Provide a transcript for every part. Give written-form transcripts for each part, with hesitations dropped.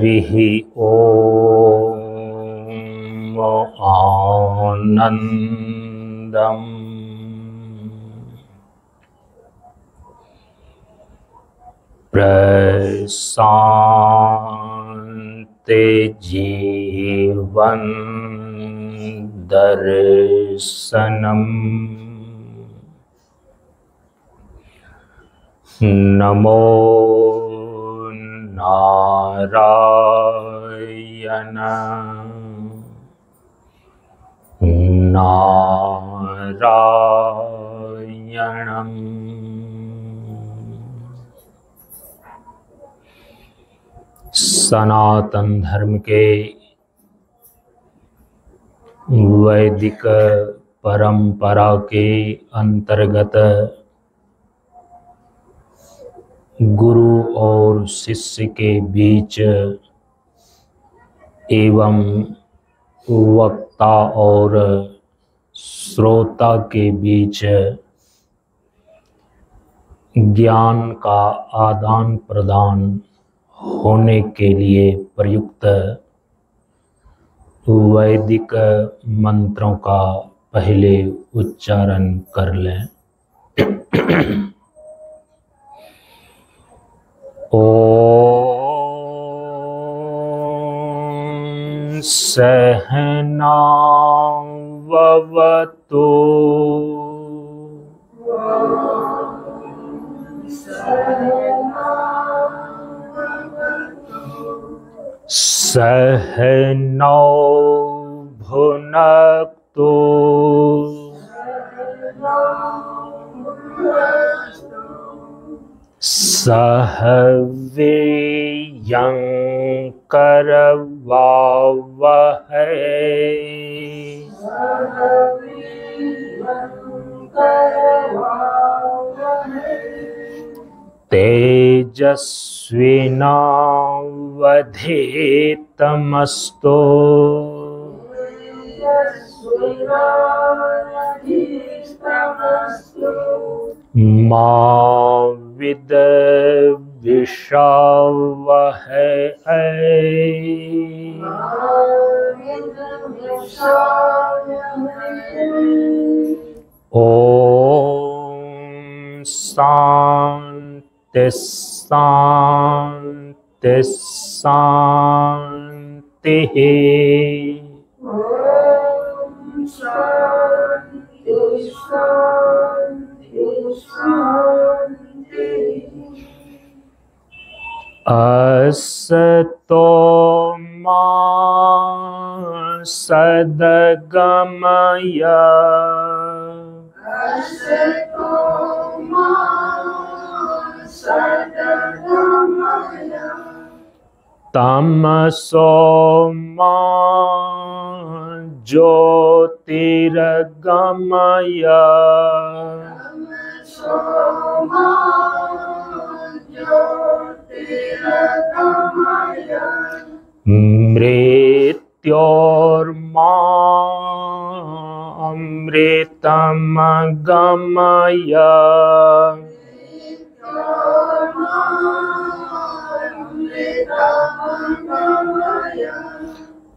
हरिः ॐ आनन्दम् प्रशान्ते जीवन दर्शनम् नमो नारायण नारायणम्। सनातन धर्म के वैदिक परंपरा के अंतर्गत गुरु और शिष्य के बीच एवं वक्ता और श्रोता के बीच ज्ञान का आदान प्रदान होने के लिए प्रयुक्त वैदिक मंत्रों का पहले उच्चारण कर लें। ओम सहनाववतु सहनौ भुनक्तु सह वीर्यंकरवावहै तेजस्विनावधीतमस्तु मा विद्विषावहै ओम शांति शांति शांति। असतो मा सद्गमय तमसो मा ज्योतिर्गमय मृत्योर्मा अमृतम गमय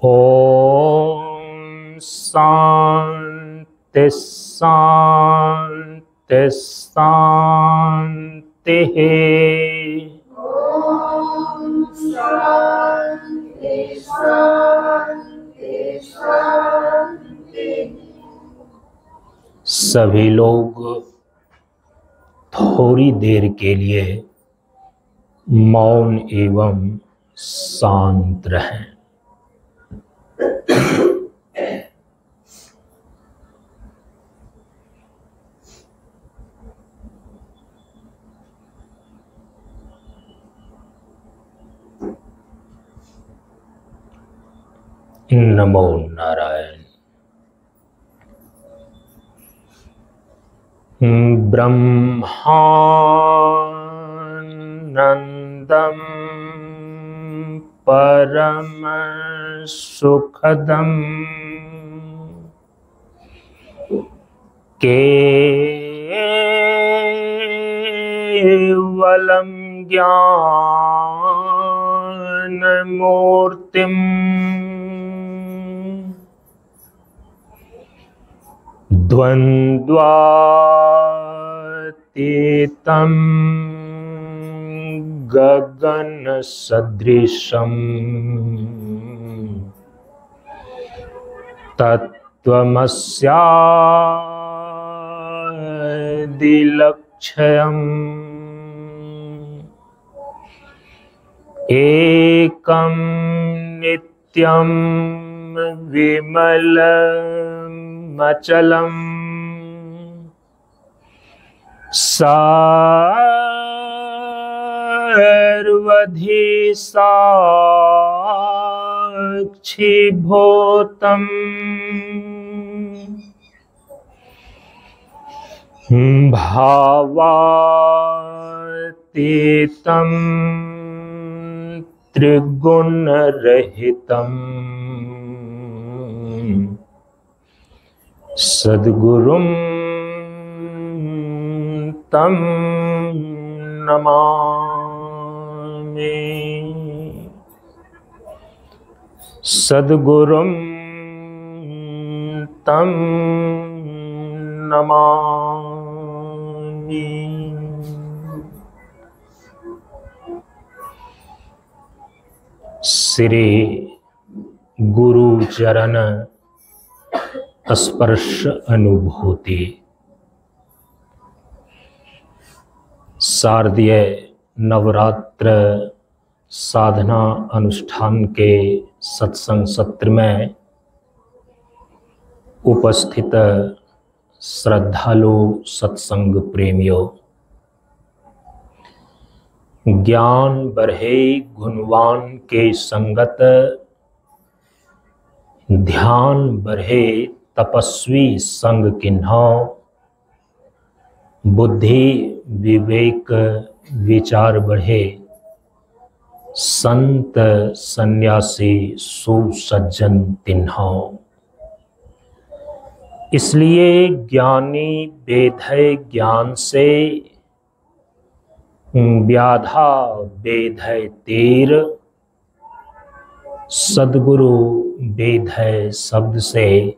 ओम शांति शांति शांति। सभी लोग थोड़ी देर के लिए मौन एवं शांत रहें। नमो नारायण। ब्रह्मानंदं परम सुखदं केवलं ज्ञान मूर्तिम् द्वन्द्वातीतं गगन सदृशम् तत्त्वमस्यादिलक्ष्यम् एकं नित्यं विमलमचलम् सर्वधि साक्षिभूतम् भावातीतं त्रिगुणरहितम् सद्गुरुं तं नमामि। सद्गुरुं तं नमामि। श्री गुरु चरण स्पर्श अनुभूति। शारदीय नवरात्र साधना अनुष्ठान के सत्संग सत्र में उपस्थित श्रद्धालु सत्संग प्रेमियों, ज्ञान बढ़े गुणवान के संगत, ध्यान बढ़े तपस्वी संग किन्हो, बुद्धि विवेक विचार बढ़े संत सन्यासी सुसज्जन तिन्हो। इसलिए ज्ञानी बेधय ज्ञान से, व्याधा बेधय तीर, सद्गुरु बेधय शब्द से,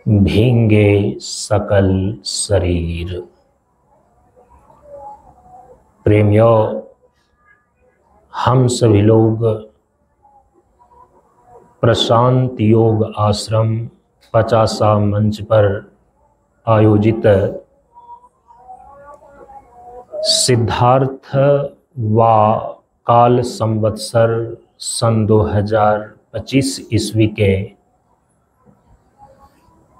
भींगे सकल शरीर। प्रेमियों, हम सभी लोग प्रशांत योग आश्रम 50 मंच पर आयोजित सिद्धार्थ व काल संवत्सर सन 2025 ईस्वी के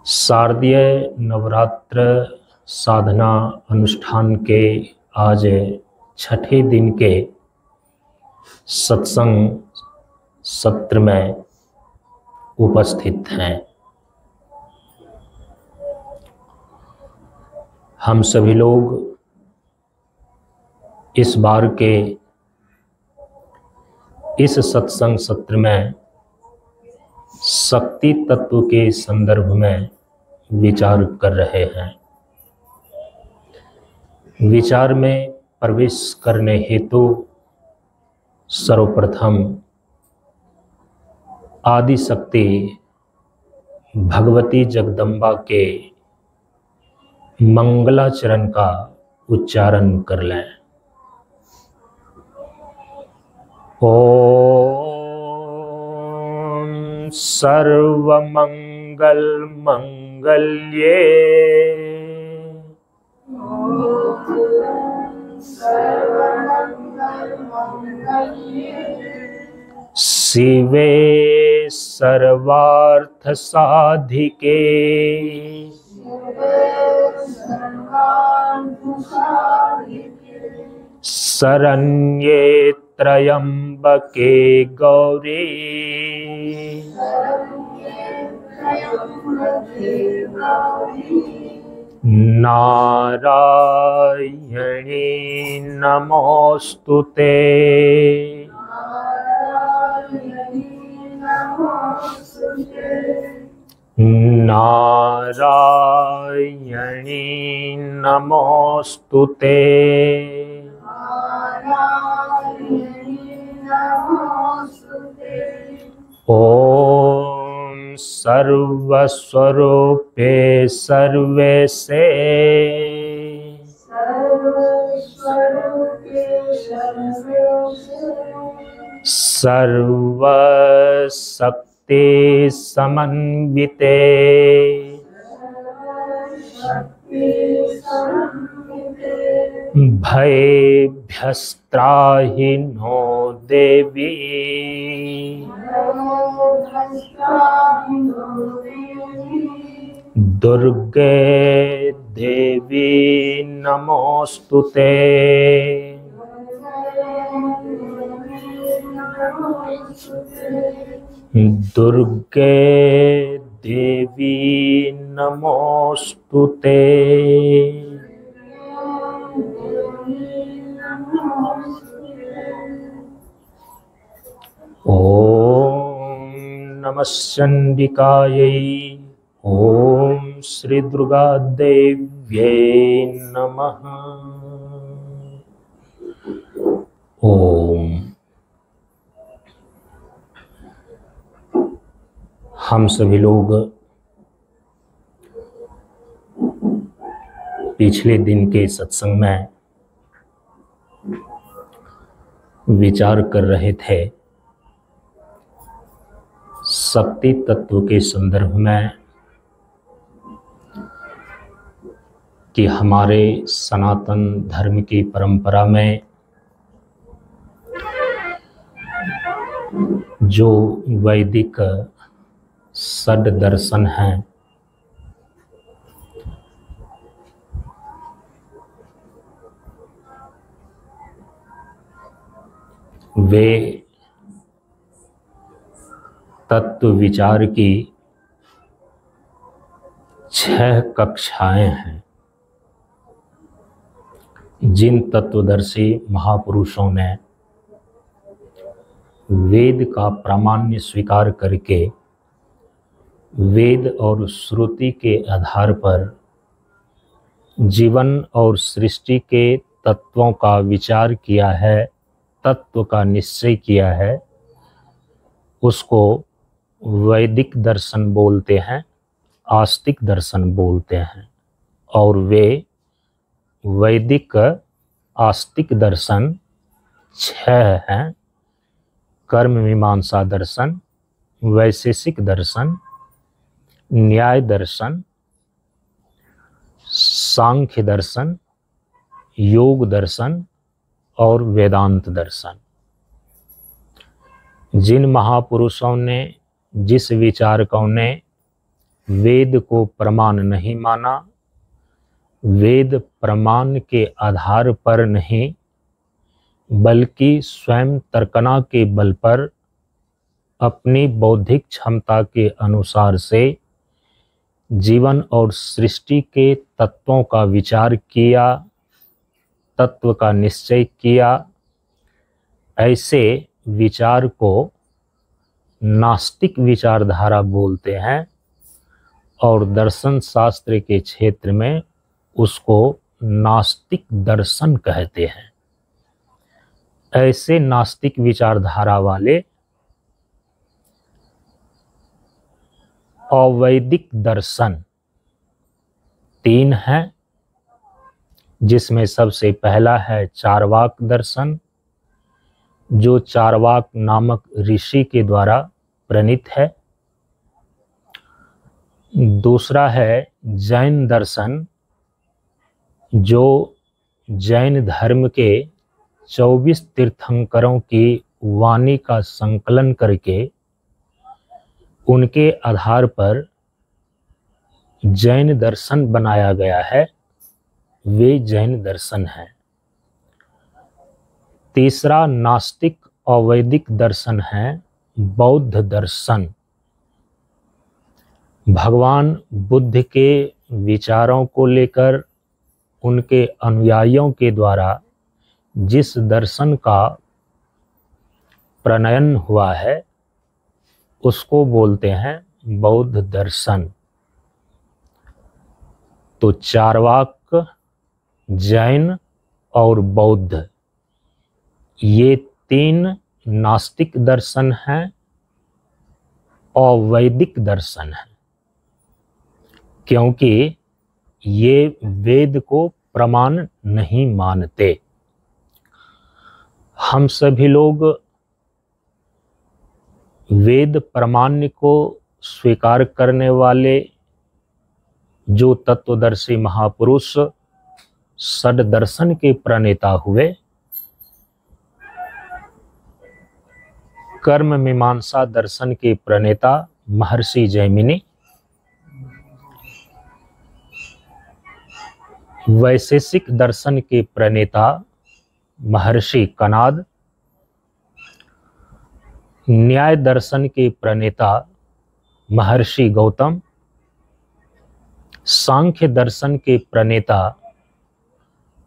शारदीय नवरात्र साधना अनुष्ठान के आज छठे दिन के सत्संग सत्र में उपस्थित हैं। हम सभी लोग इस बार के इस सत्संग सत्र में शक्ति तत्व के संदर्भ में विचार कर रहे हैं। विचार में प्रवेश करने हेतु सर्वप्रथम आदि शक्ति भगवती जगदम्बा के मंगलाचरण का उच्चारण कर लें। ओम सर्वमंगल मंगल्ये शिवे सर्वार्थ साधिके शरण्ये त्र्यंबके गौरी नारायणी नमोस्तुते। नारायणी नमोस्तुते। ओम सर्वस्वरूपे सर्वेसे सर्वशक्ति समन्विते भयभ्यस्त्राहि नो देवी दुर्गे देवी नमोस्तुते। दुर्गे देवी नमोस्तुते। ओम नमः चंडिकायै। ओम श्री दुर्गा देव्यै नमः। ओम। हम सभी लोग पिछले दिन के सत्संग में विचार कर रहे थे शक्ति तत्व के संदर्भ में कि हमारे सनातन धर्म की परंपरा में जो वैदिक षड दर्शन हैं, वे तत्व विचार की 6 कक्षाएं हैं, जिन तत्वदर्शी महापुरुषों ने वेद का प्रामाण्य स्वीकार करके वेद और श्रुति के आधार पर जीवन और सृष्टि के तत्वों का विचार किया है, तत्व का निश्चय किया है, उसको वैदिक दर्शन बोलते हैं, आस्तिक दर्शन बोलते हैं। और वे वैदिक आस्तिक दर्शन 6 हैं: कर्म मीमांसा दर्शन, वैशेषिक दर्शन, न्याय दर्शन, सांख्य दर्शन, योग दर्शन और वेदांत दर्शन। जिन महापुरुषों ने, जिस विचारकों ने वेद को प्रमाण नहीं माना, वेद प्रमाण के आधार पर नहीं बल्कि स्वयं तर्कना के बल पर अपनी बौद्धिक क्षमता के अनुसार से जीवन और सृष्टि के तत्वों का विचार किया, तत्व का निश्चय किया, ऐसे विचार को नास्तिक विचारधारा बोलते हैं और दर्शन शास्त्र के क्षेत्र में उसको नास्तिक दर्शन कहते हैं। ऐसे नास्तिक विचारधारा वाले अवैदिक दर्शन 3 हैं, जिसमें सबसे पहला है चार्वाक दर्शन, जो चार्वाक नामक ऋषि के द्वारा प्रणीत है। दूसरा है जैन दर्शन, जो जैन धर्म के 24 तीर्थंकरों की वाणी का संकलन करके उनके आधार पर जैन दर्शन बनाया गया है, वे जैन दर्शन हैं। तीसरा नास्तिक अवैदिक दर्शन है बौद्ध दर्शन। भगवान बुद्ध के विचारों को लेकर उनके अनुयायियों के द्वारा जिस दर्शन का प्रणयन हुआ है उसको बोलते हैं बौद्ध दर्शन। तो चार्वाक, जैन और बौद्ध, ये 3 नास्तिक दर्शन हैं अवैदिक दर्शन है, क्योंकि ये वेद को प्रमाण नहीं मानते। हम सभी लोग वेद प्रमाण्य को स्वीकार करने वाले जो तत्वदर्शी महापुरुष षड दर्शन के प्रणेता हुए, कर्म मीमांसा दर्शन के प्रणेता महर्षि जैमिनी, वैशेषिक दर्शन के प्रणेता महर्षि कणाद, न्याय दर्शन के प्रणेता महर्षि गौतम, सांख्य दर्शन के प्रणेता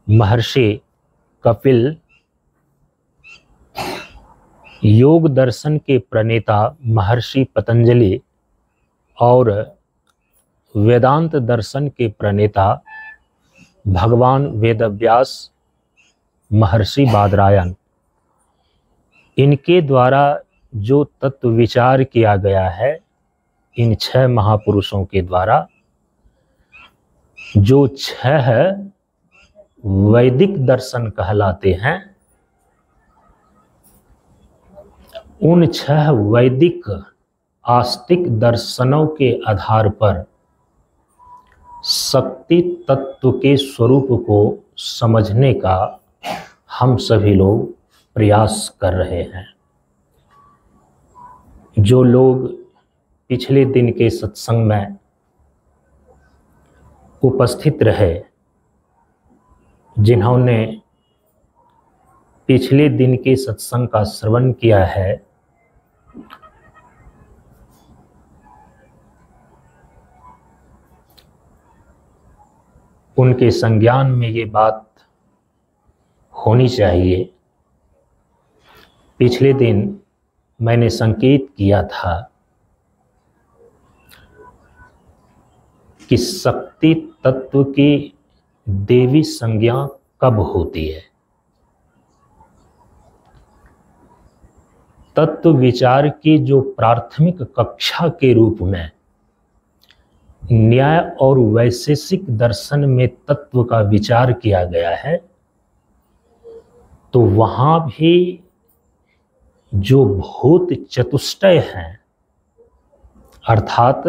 महर्षि कपिल, योग दर्शन के प्रणेता महर्षि पतंजलि और वेदांत दर्शन के प्रणेता भगवान वेदव्यास महर्षि बादरायण, इनके द्वारा जो तत्व विचार किया गया है, इन 6 महापुरुषों के द्वारा, जो 6 वैदिक दर्शन कहलाते हैं, उन 6 वैदिक आस्तिक दर्शनों के आधार पर शक्ति तत्व के स्वरूप को समझने का हम सभी लोग प्रयास कर रहे हैं। जो लोग पिछले दिन के सत्संग में उपस्थित रहे, जिन्होंने पिछले दिन के सत्संग का श्रवण किया है, उनके संज्ञान में ये बात होनी चाहिए। पिछले दिन मैंने संकेत किया था कि शक्ति तत्व की देवी संज्ञा कब होती है। तत्व विचार की जो प्राथमिक कक्षा के रूप में न्याय और वैशेषिक दर्शन में तत्व का विचार किया गया है, तो वहां भी जो भूत चतुष्टय हैं, अर्थात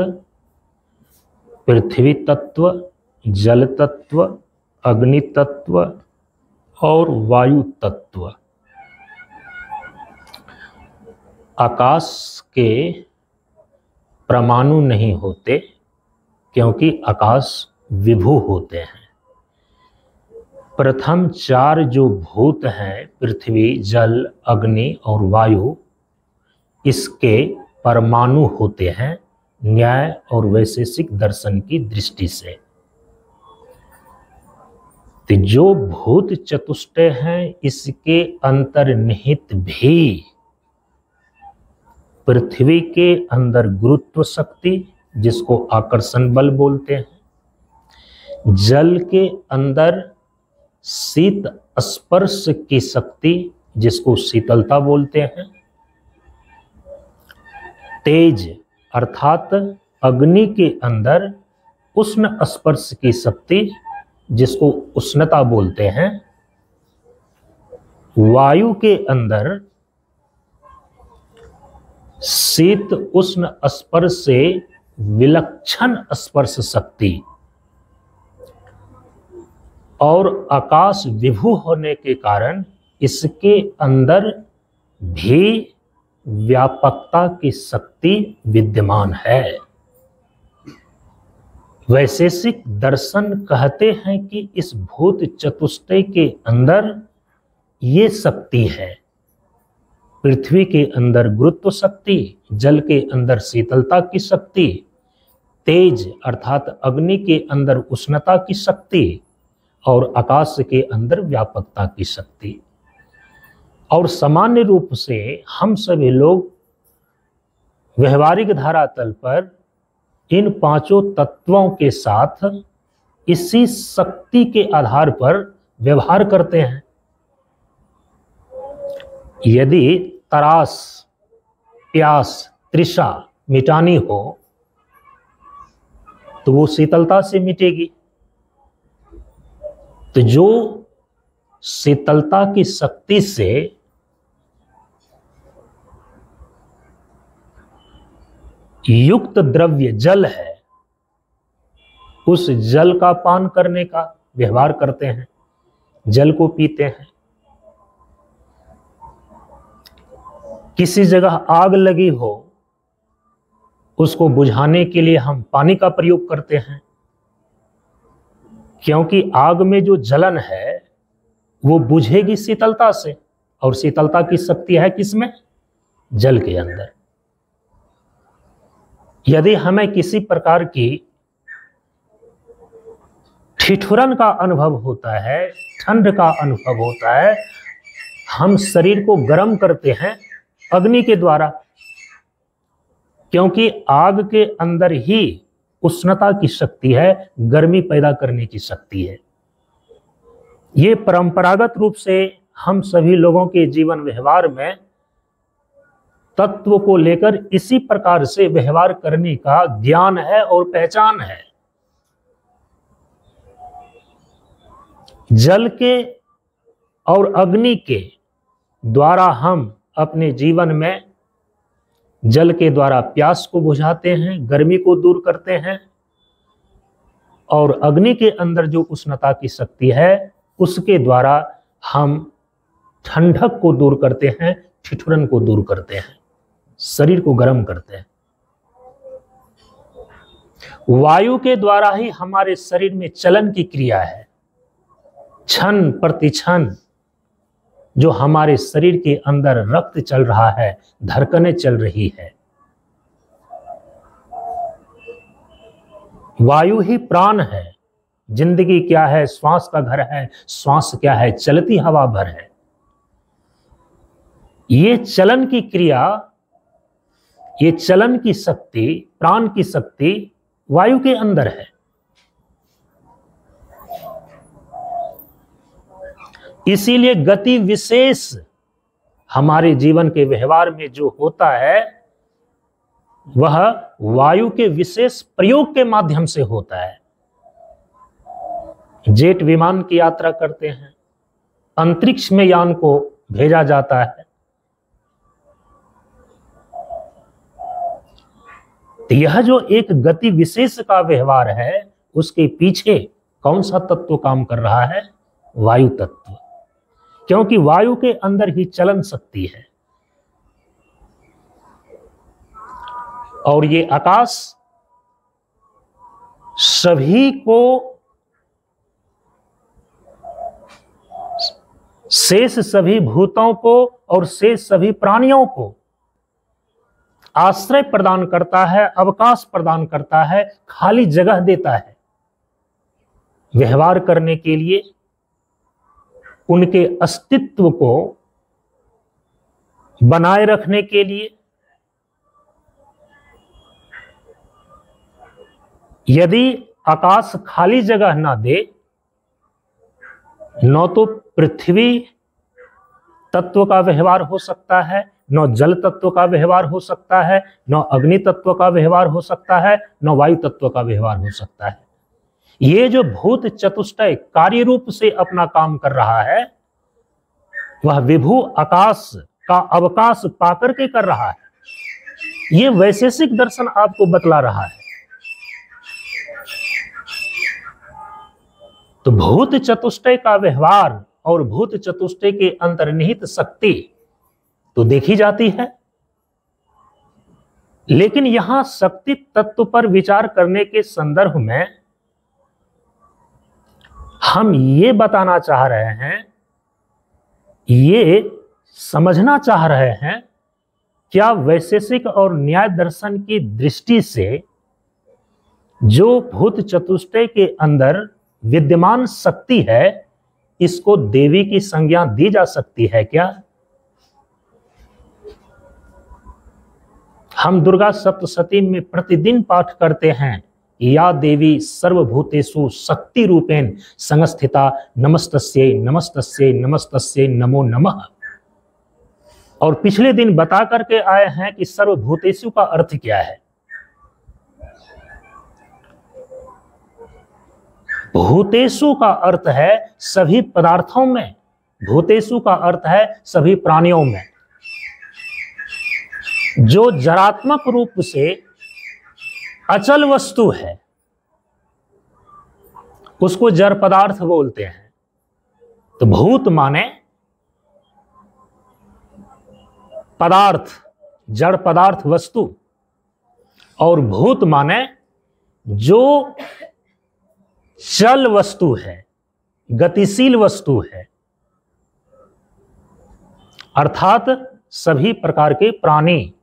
पृथ्वी तत्व, जल तत्व, अग्नि तत्व और वायु तत्व, आकाश के परमाणु नहीं होते, क्योंकि आकाश विभु होते हैं। प्रथम 4 जो भूत हैं, पृथ्वी, जल, अग्नि और वायु, इसके परमाणु होते हैं न्याय और वैशेषिक दर्शन की दृष्टि से। तो जो भूत चतुष्टय हैं, इसके अंतर्निहित भी पृथ्वी के अंदर गुरुत्व शक्ति, जिसको आकर्षण बल बोलते हैं, जल के अंदर शीत स्पर्श की शक्ति, जिसको शीतलता बोलते हैं, तेज अर्थात अग्नि के अंदर उष्ण स्पर्श की शक्ति, जिसको उष्णता बोलते हैं, वायु के अंदर शीत उष्ण स्पर्श से विलक्षण स्पर्श शक्ति, और आकाश विभु होने के कारण इसके अंदर भी व्यापकता की शक्ति विद्यमान है। वैशेषिक दर्शन कहते हैं कि इस भूत चतुष्टय के अंदर ये शक्ति है। पृथ्वी के अंदर गुरुत्व शक्ति, जल के अंदर शीतलता की शक्ति, तेज अर्थात अग्नि के अंदर उष्णता की शक्ति और आकाश के अंदर व्यापकता की शक्ति। और सामान्य रूप से हम सभी लोग व्यवहारिक धरातल पर इन 5 तत्वों के साथ इसी शक्ति के आधार पर व्यवहार करते हैं। यदि तरास, प्यास, तृषा मिटानी हो तो वो शीतलता से मिटेगी। तो जो शीतलता की शक्ति से युक्त द्रव्य जल है, उस जल का पान करने का व्यवहार करते हैं, जल को पीते हैं। किसी जगह आग लगी हो, उसको बुझाने के लिए हम पानी का प्रयोग करते हैं, क्योंकि आग में जो जलन है वो बुझेगी शीतलता से, और शीतलता की शक्ति है किसमें? जल के अंदर। यदि हमें किसी प्रकार की ठिठुरन का अनुभव होता है, ठंड का अनुभव होता है, हम शरीर को गर्म करते हैं अग्नि के द्वारा, क्योंकि आग के अंदर ही उष्णता की शक्ति है, गर्मी पैदा करने की शक्ति है। ये परंपरागत रूप से हम सभी लोगों के जीवन व्यवहार में तत्व को लेकर इसी प्रकार से व्यवहार करने का ज्ञान है और पहचान है। जल के और अग्नि के द्वारा हम अपने जीवन में जल के द्वारा प्यास को बुझाते हैं, गर्मी को दूर करते हैं, और अग्नि के अंदर जो उष्णता की शक्ति है उसके द्वारा हम ठंडक को दूर करते हैं, ठिठुरन को दूर करते हैं, शरीर को गर्म करते हैं। वायु के द्वारा ही हमारे शरीर में चलन की क्रिया है। क्षण प्रति क्षण जो हमारे शरीर के अंदर रक्त चल रहा है, धड़कनें चल रही है, वायु ही प्राण है। जिंदगी क्या है? श्वास का घर है। श्वास क्या है? चलती हवा भर है। ये चलन की क्रिया, ये चलन की शक्ति, प्राण की शक्ति वायु के अंदर है। इसीलिए गति विशेष हमारे जीवन के व्यवहार में जो होता है वह वायु के विशेष प्रयोग के माध्यम से होता है। जेट विमान की यात्रा करते हैं, अंतरिक्ष में यान को भेजा जाता है, तो यह जो एक गति विशेष का व्यवहार है उसके पीछे कौन सा तत्व काम कर रहा है? वायु तत्व, क्योंकि वायु के अंदर ही चलन शक्ति है। और ये आकाश सभी को, शेष सभी भूतों को और शेष सभी प्राणियों को आश्रय प्रदान करता है, अवकाश प्रदान करता है, खाली जगह देता है व्यवहार करने के लिए, उनके अस्तित्व को बनाए रखने के लिए। यदि आकाश खाली जगह ना दे, न तो पृथ्वी तत्व का व्यवहार हो सकता है, न जल तत्व का व्यवहार हो सकता है, न अग्नि तत्व का व्यवहार हो सकता है, न वायु तत्व का व्यवहार हो सकता है। ये जो भूत चतुष्टय कार्य रूप से अपना काम कर रहा है वह विभु आकाश का अवकाश पाकर के कर रहा है। ये वैशेषिक दर्शन आपको बतला रहा है। तो भूत चतुष्टय का व्यवहार और भूत चतुष्टय के अंतर्निहित शक्ति तो देखी जाती है, लेकिन यहां शक्ति तत्व पर विचार करने के संदर्भ में हम ये बताना चाह रहे हैं, ये समझना चाह रहे हैं, क्या वैशेषिक और न्याय दर्शन की दृष्टि से जो भूत चतुष्टय के अंदर विद्यमान शक्ति है इसको देवी की संज्ञा दी जा सकती है क्या? हम दुर्गा सप्तशती में प्रतिदिन पाठ करते हैं, या देवी सर्वभूतेषु शक्ति रूपेण संस्थिता नमस्तस्यै नमस्तस्यै नमस्तस्यै नमो नमः। और पिछले दिन बता करके आए हैं कि सर्वभूतेषु का अर्थ क्या है। भूतेषु का अर्थ है सभी पदार्थों में, भूतेषु का अर्थ है सभी प्राणियों में। जो जड़ात्मक रूप से अचल वस्तु है उसको जड़ पदार्थ बोलते हैं। तो भूत माने पदार्थ, जड़ पदार्थ वस्तु, और भूत माने जो चल वस्तु है, गतिशील वस्तु है, अर्थात सभी प्रकार के प्राणी।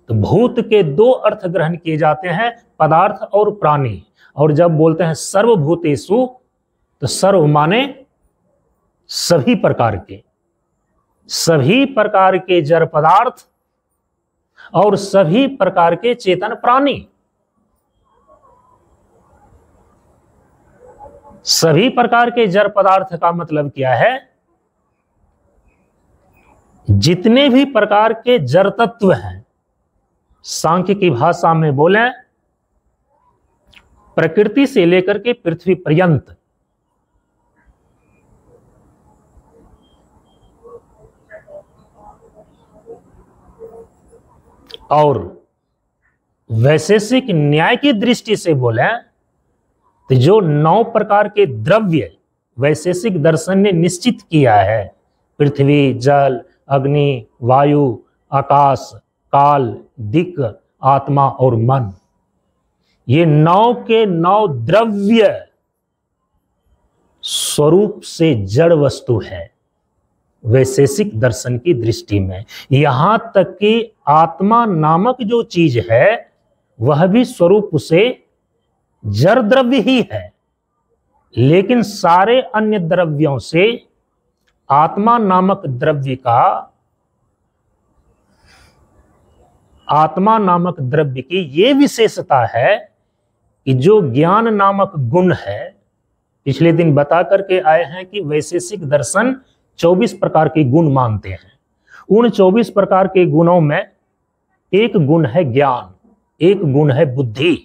तो भूत के दो अर्थ ग्रहण किए जाते हैं, पदार्थ और प्राणी। और जब बोलते हैं सर्वभूतेषु तो सर्व माने सभी प्रकार के, सभी प्रकार के जड़ पदार्थ और सभी प्रकार के चेतन प्राणी। सभी प्रकार के जड़ पदार्थ का मतलब क्या है? जितने भी प्रकार के जड़ तत्व हैं, सांख्य की भाषा में बोले प्रकृति से लेकर के पृथ्वी पर्यंत, और वैशेषिक न्याय की दृष्टि से बोले तो जो 9 प्रकार के द्रव्य वैशेषिक दर्शन ने निश्चित किया है, पृथ्वी, जल, अग्नि, वायु, आकाश, काल, दिक्, आत्मा और मन, ये 9 के 9 द्रव्य स्वरूप से जड़ वस्तु है वैशेषिक दर्शन की दृष्टि में। यहां तक कि आत्मा नामक जो चीज है वह भी स्वरूप से जड़ द्रव्य ही है, लेकिन सारे अन्य द्रव्यों से आत्मा नामक द्रव्य का, आत्मा नामक द्रव्य की ये विशेषता है कि जो ज्ञान नामक गुण है, पिछले दिन बता करके आए हैं कि वैशेषिक दर्शन 24 प्रकार के गुण मानते हैं। उन 24 प्रकार के गुणों में एक गुण है ज्ञान, एक गुण है बुद्धि।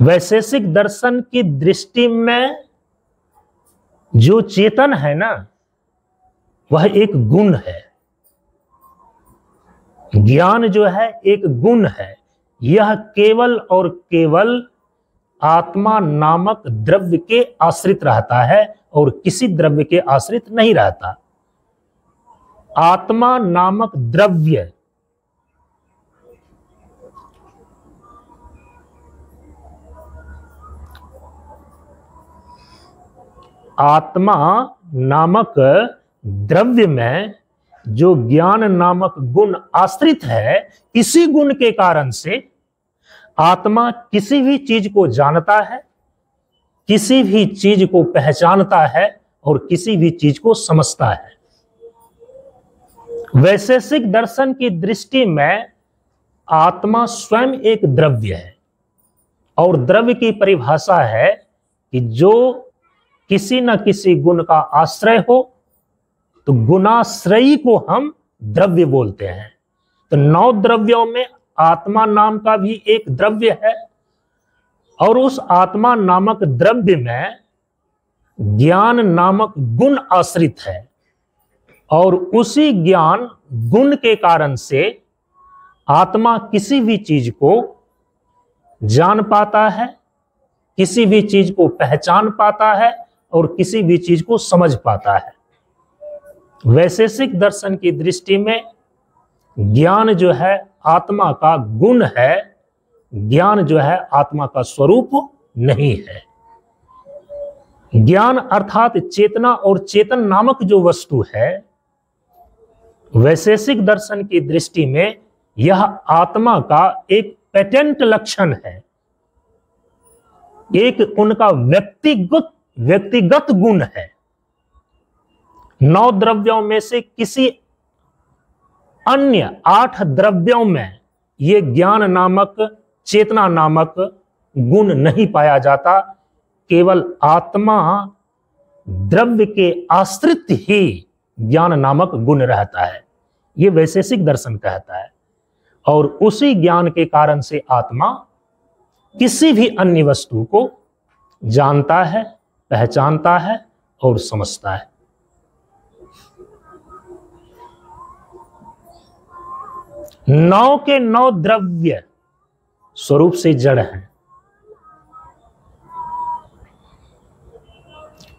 वैशेषिक दर्शन की दृष्टि में जो चेतन है ना, वह एक गुण है। ज्ञान जो है एक गुण है। यह केवल और केवल आत्मा नामक द्रव्य के आश्रित रहता है और किसी द्रव्य के आश्रित नहीं रहता। आत्मा नामक द्रव्य आत्मा नामक द्रव्य में जो ज्ञान नामक गुण आश्रित है, इसी गुण के कारण से आत्मा किसी भी चीज को जानता है, किसी भी चीज को पहचानता है और किसी भी चीज को समझता है। वैशेषिक दर्शन की दृष्टि में आत्मा स्वयं एक द्रव्य है, और द्रव्य की परिभाषा है कि जो किसी न किसी गुण का आश्रय हो, तो गुणाश्रयी को हम द्रव्य बोलते हैं। तो 9 द्रव्यों में आत्मा नाम का भी एक द्रव्य है, और उस आत्मा नामक द्रव्य में ज्ञान नामक गुण आश्रित है, और उसी ज्ञान गुण के कारण से आत्मा किसी भी चीज को जान पाता है, किसी भी चीज को पहचान पाता है और किसी भी चीज को समझ पाता है। वैशेषिक दर्शन की दृष्टि में ज्ञान जो है आत्मा का गुण है, ज्ञान जो है आत्मा का स्वरूप नहीं है। ज्ञान अर्थात चेतना और चेतन नामक जो वस्तु है, वैशेषिक दर्शन की दृष्टि में यह आत्मा का एक पेटेंट लक्षण है, एक उनका व्यक्तिगत गुण है। 9 द्रव्यों में से किसी अन्य 8 द्रव्यों में ये ज्ञान नामक, चेतना नामक गुण नहीं पाया जाता। केवल आत्मा द्रव्य के आश्रित ही ज्ञान नामक गुण रहता है, ये वैशेषिक दर्शन कहता है। और उसी ज्ञान के कारण से आत्मा किसी भी अन्य वस्तु को जानता है, पहचानता है और समझता है। नौ के नौ द्रव्य स्वरूप से जड़ हैं।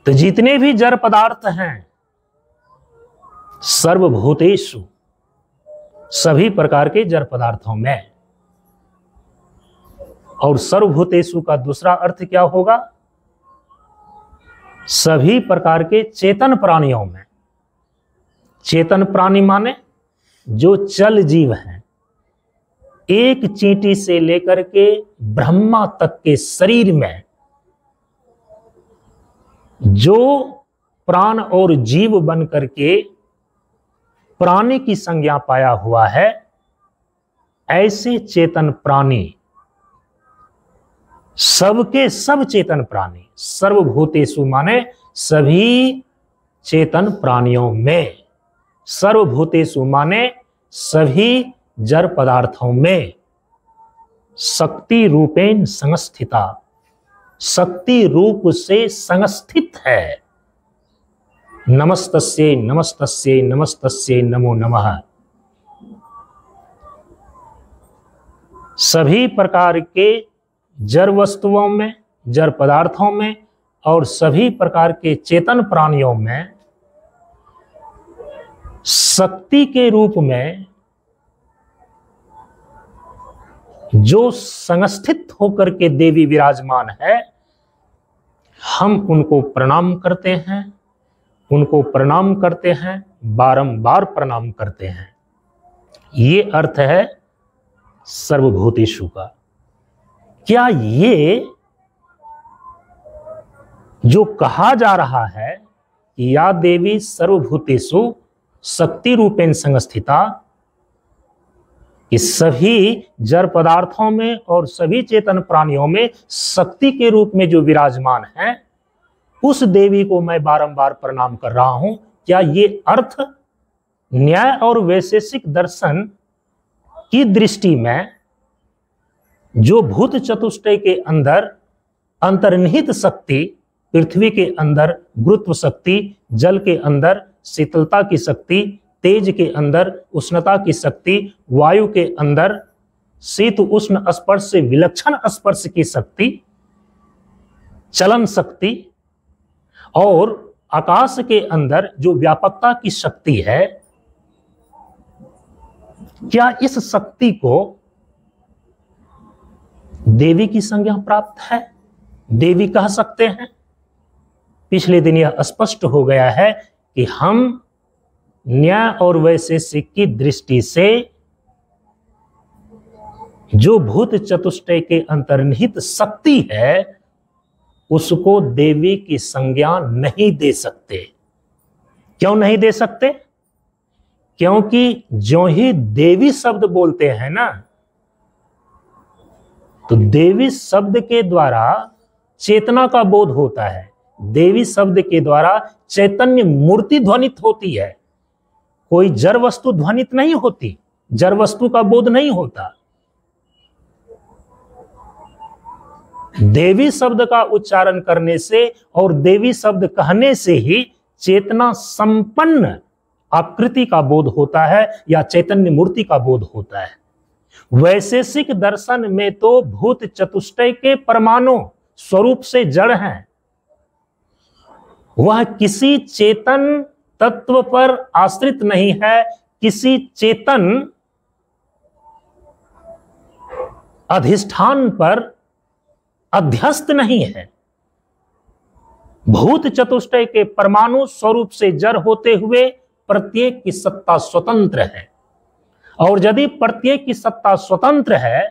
तो जितने भी जड़ पदार्थ हैं, सर्वभूतेषु, सभी प्रकार के जड़ पदार्थों में, और सर्वभूतेषु का दूसरा अर्थ क्या होगा? सभी प्रकार के चेतन प्राणियों में। चेतन प्राणी माने जो चल जीव हैं, एक चींटी से लेकर के ब्रह्मा तक के शरीर में जो प्राण और जीव बन करके प्राणी की संज्ञा पाया हुआ है, ऐसे चेतन प्राणी, सबके सब चेतन प्राणी, सर्वभूतेषु माने सभी चेतन प्राणियों में, सर्वभूतेषु माने सभी जड़ पदार्थों में, शक्ति रूपेण संस्थिता, शक्ति रूप से संस्थित है। नमस्तस्यै नमस्तस्यै नमस्तस्यै नमो नमः। सभी प्रकार के जड़ वस्तुओं में, जड़ पदार्थों में और सभी प्रकार के चेतन प्राणियों में शक्ति के रूप में जो संस्थित होकर के देवी विराजमान है, हम उनको प्रणाम करते हैं, उनको प्रणाम करते हैं, बारंबार प्रणाम करते हैं। ये अर्थ है सर्वभूतेषु का। क्या ये जो कहा जा रहा है कि या देवी सर्वभूतेषु शक्ति रूपेण संस्थिता, कि सभी जड़ पदार्थों में और सभी चेतन प्राणियों में शक्ति के रूप में जो विराजमान है, उस देवी को मैं बारंबार प्रणाम कर रहा हूं, क्या ये अर्थ न्याय और वैशेषिक दर्शन की दृष्टि में जो भूत चतुष्टय के अंदर अंतर्निहित शक्ति, पृथ्वी के अंदर गुरुत्व शक्ति, जल के अंदर शीतलता की शक्ति, तेज के अंदर उष्णता की शक्ति, वायु के अंदर शीत उष्ण स्पर्श से विलक्षण स्पर्श की शक्ति, चलन शक्ति, और आकाश के अंदर जो व्यापकता की शक्ति है, क्या इस शक्ति को देवी की संज्ञा प्राप्त है, देवी कह सकते हैं? पिछले दिन यह स्पष्ट हो गया है कि हम न्याय और वैशेषिक की दृष्टि से जो भूत चतुष्टय के अंतर्निहित शक्ति है, उसको देवी की संज्ञा नहीं दे सकते। क्यों नहीं दे सकते? क्योंकि जो ही देवी शब्द बोलते हैं ना, तो देवी शब्द के द्वारा चेतना का बोध होता है, देवी शब्द के द्वारा चैतन्य मूर्ति ध्वनित होती है, कोई जड़ वस्तु ध्वनित नहीं होती, जड़ वस्तु का बोध नहीं होता। देवी शब्द का उच्चारण करने से और देवी शब्द कहने से ही चेतना संपन्न आकृति का बोध होता है या चैतन्य मूर्ति का बोध होता है। वैशेषिक दर्शन में तो भूत चतुष्टय के परमाणु स्वरूप से जड़ हैं, वह किसी चेतन तत्व पर आश्रित नहीं है, किसी चेतन अधिष्ठान पर अध्यस्त नहीं है। भूत चतुष्टय के परमाणु स्वरूप से जड़ होते हुए प्रत्येक की सत्ता स्वतंत्र है, और यदि प्रत्येक की सत्ता स्वतंत्र है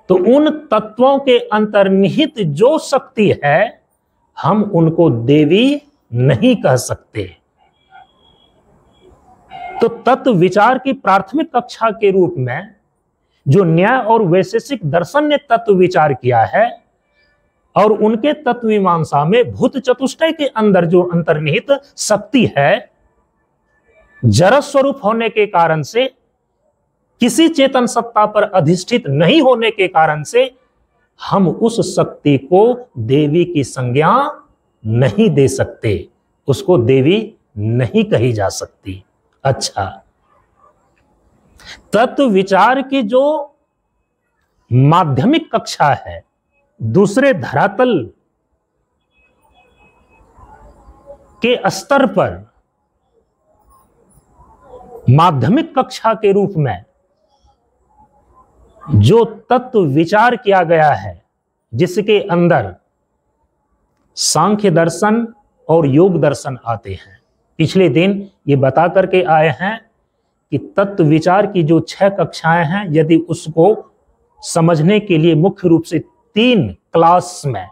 तो उन तत्वों के अंतर्निहित जो शक्ति है, हम उनको देवी नहीं कह सकते। तो तत्व विचार की प्राथमिक कक्षा के रूप में जो न्याय और वैशेषिक दर्शन ने तत्व विचार किया है, और उनके तत्व मीमांसा में भूत चतुष्टय के अंदर जो अंतर्निहित शक्ति है, जड़ स्वरूप होने के कारण से, किसी चेतन सत्ता पर अधिष्ठित नहीं होने के कारण से, हम उस शक्ति को देवी की संज्ञा नहीं दे सकते, उसको देवी नहीं कही जा सकती। अच्छा, तत्व विचार की जो माध्यमिक कक्षा है, दूसरे धरातल के स्तर पर माध्यमिक कक्षा के रूप में जो तत्व विचार किया गया है, जिसके अंदर सांख्य दर्शन और योग दर्शन आते हैं। पिछले दिन ये बता करके आए हैं कि तत्व विचार की जो 6 कक्षाएं हैं, यदि उसको समझने के लिए मुख्य रूप से 3 क्लास में,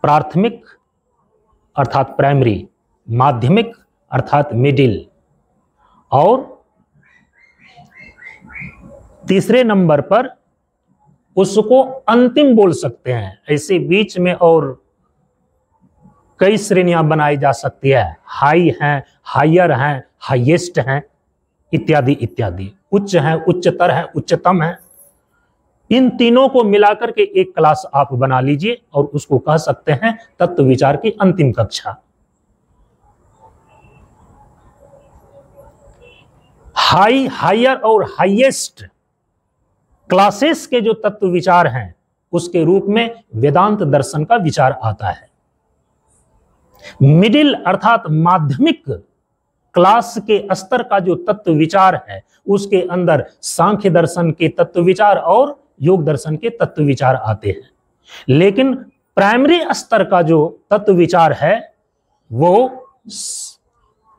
प्राथमिक अर्थात प्राइमरी, माध्यमिक अर्थात मिडिल, और तीसरे नंबर पर उसको अंतिम बोल सकते हैं। ऐसे बीच में और कई श्रेणियां बनाई जा सकती है, हाई हैं, हायर हैं, हाईएस्ट हैं, इत्यादि इत्यादि, उच्च हैं, उच्चतर हैं, उच्चतम हैं। इन तीनों को मिलाकर के एक क्लास आप बना लीजिए और उसको कह सकते हैं तत्व विचार की अंतिम कक्षा। हाई, हायर और हाईएस्ट क्लासेस के जो तत्व विचार हैं, उसके रूप में वेदांत दर्शन का विचार आता है। मिडिल अर्थात माध्यमिक क्लास के स्तर का जो तत्व विचार है, उसके अंदर सांख्य दर्शन के तत्व विचार और योग दर्शन के तत्व विचार आते हैं। लेकिन प्राइमरी स्तर का जो तत्व विचार है, वो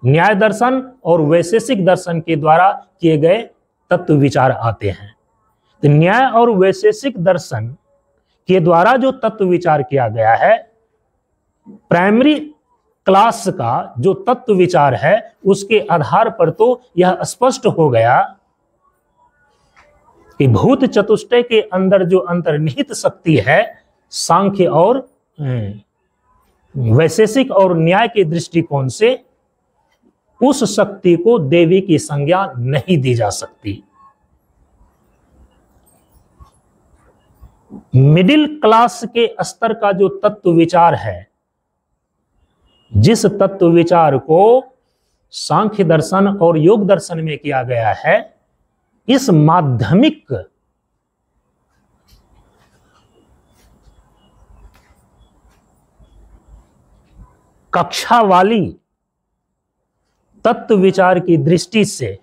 न्याय दर्शन और वैशेषिक दर्शन के द्वारा किए गए तत्व विचार आते हैं। तो न्याय और वैशेषिक दर्शन के द्वारा जो तत्व विचार किया गया है, प्राइमरी क्लास का जो तत्व विचार है, उसके आधार पर तो यह स्पष्ट हो गया कि भूत चतुष्टय के अंदर जो अंतर्निहित शक्ति है, सांख्य और वैशेषिक और न्याय के दृष्टिकोण से उस शक्ति को देवी की संज्ञा नहीं दी जा सकती। मिडिल क्लास के स्तर का जो तत्व विचार है, जिस तत्व विचार को सांख्य दर्शन और योग दर्शन में किया गया है, इस माध्यमिक कक्षा वाली तत्व विचार की दृष्टि से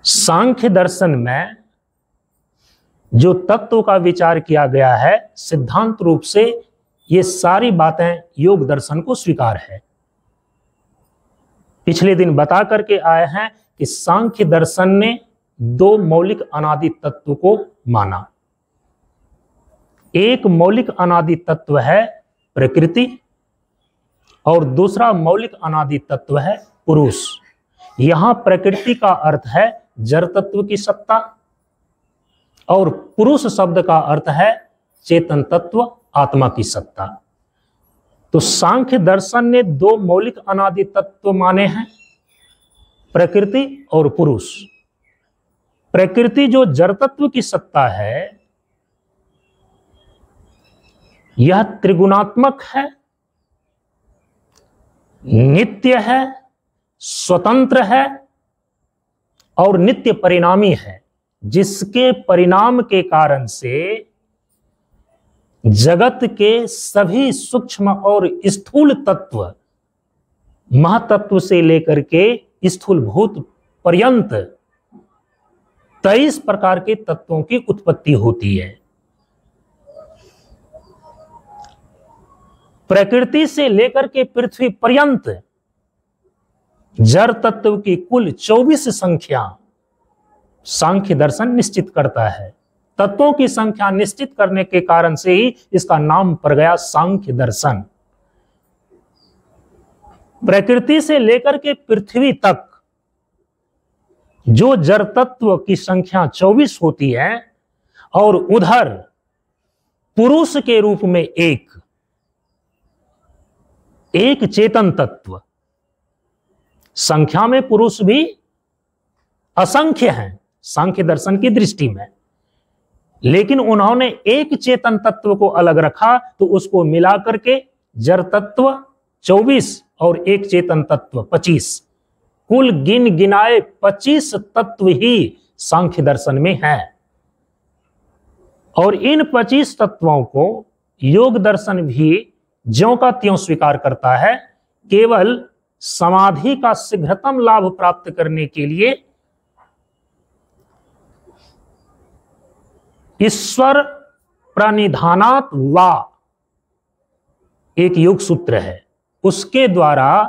सांख्य दर्शन में जो तत्व का विचार किया गया है, सिद्धांत रूप से ये सारी बातें योग दर्शन को स्वीकार है। पिछले दिन बता करके आए हैं कि सांख्य दर्शन ने 2 मौलिक अनादि तत्व को माना। एक मौलिक अनादि तत्व है प्रकृति और दूसरा मौलिक अनादि तत्व है पुरुष। यहां प्रकृति का अर्थ है जड़ तत्व की सत्ता और पुरुष शब्द का अर्थ है चेतन तत्व, आत्मा की सत्ता। तो सांख्य दर्शन ने 2 मौलिक अनादि तत्व माने हैं, प्रकृति और पुरुष। प्रकृति जो जड़ तत्व की सत्ता है, यह त्रिगुणात्मक है, नित्य है, स्वतंत्र है और नित्य परिणामी है, जिसके परिणाम के कारण से जगत के सभी सूक्ष्म और स्थूल तत्व, महातत्व से लेकर के स्थूल भूत पर्यंत 23 प्रकार के तत्वों की उत्पत्ति होती है। प्रकृति से लेकर के पृथ्वी पर्यंत जड़ तत्व की कुल 24 संख्या सांख्य दर्शन निश्चित करता है। तत्वों की संख्या निश्चित करने के कारण से ही इसका नाम पड़ गया सांख्य दर्शन। प्रकृति से लेकर के पृथ्वी तक जो जड़ तत्व की संख्या 24 होती है और उधर पुरुष के रूप में एक चेतन तत्व, संख्या में पुरुष भी असंख्य हैं सांख्य दर्शन की दृष्टि में, लेकिन उन्होंने एक चेतन तत्व को अलग रखा तो उसको मिलाकर के जड़ तत्व 24 और एक चेतन तत्व 25, कुल गिन गिनाए 25 तत्व ही सांख्य दर्शन में हैं। और इन 25 तत्वों को योग दर्शन भी ज्यों का त्यों स्वीकार करता है, केवल समाधि का शीघ्रतम लाभ प्राप्त करने के लिए ईश्वर प्रणिधानात वा एक योग सूत्र है, उसके द्वारा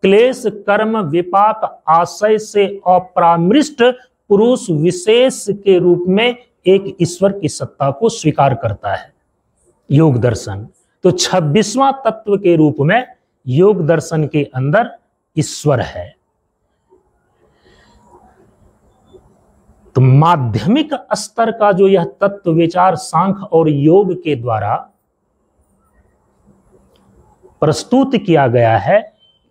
क्लेश कर्म विपाक आशय से अपरामृष्ट पुरुष विशेष के रूप में एक ईश्वर की सत्ता को स्वीकार करता है योग दर्शन। तो 26वां तत्व के रूप में योग दर्शन के अंदर ईश्वर है। तो माध्यमिक स्तर का जो यह तत्व विचार सांख्य और योग के द्वारा प्रस्तुत किया गया है,